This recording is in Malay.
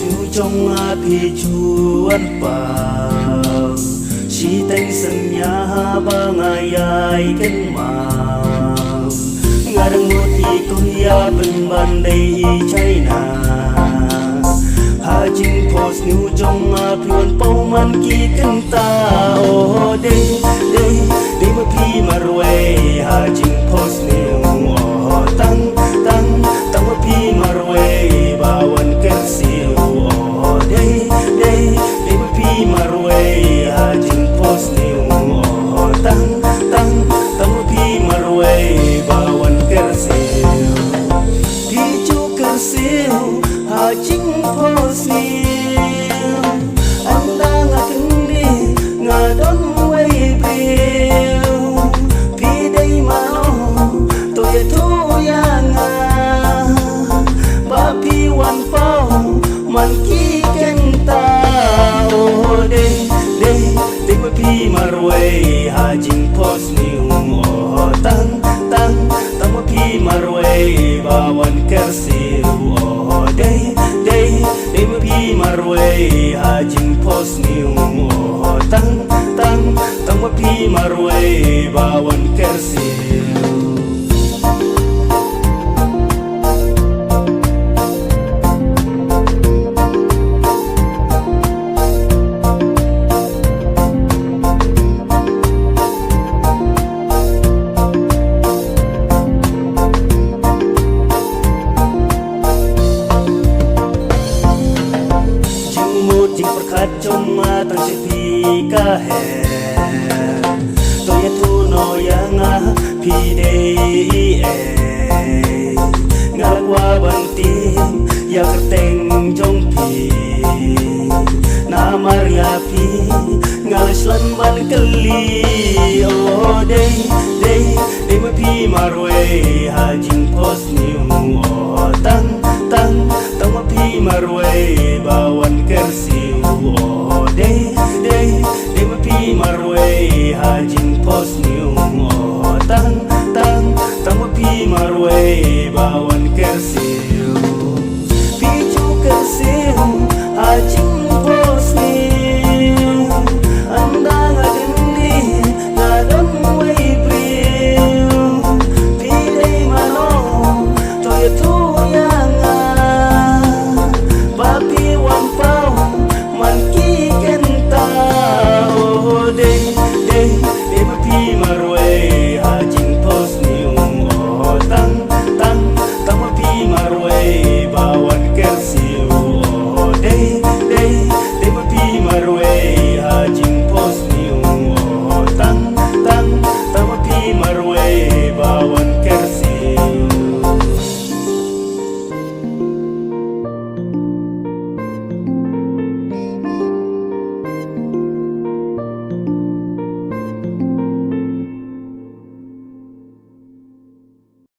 nu trong api chuan pa si teng sanya bangayai ken ma ngarang moti kuya ben bandai China hajing pos nu trong api pau man ki ken ta oh day ma pi marwe hajing pos nu oh tang ma pi marwe bawan kersiu oh day ma pi marwe hajing pos nu oh tang ma pi marwe bawan kersiu picu kersiu hajing pos nu anda ngakendi ngadon wei priu pi dei mano toya nga bapi wan pau man ki kenta oh day ma pi marwe hajing pos nu oh tang ma pi marwe bawan kersiu oh day ma pi marwe hajing pos nu oh tang ma pi marwe bawan kersiu jing perkat cuma tang sepi ka he toya tu no yang pi dei ngalwa banting ya keteng jong pi namar ya pi ngalslan ban keli oh day ma pi marwe hajing pos nu oh tang ma pi marwe bawan kersiu oh day ma pi marwe hajing pos nu oh tang ma pi marwe bawan kersiu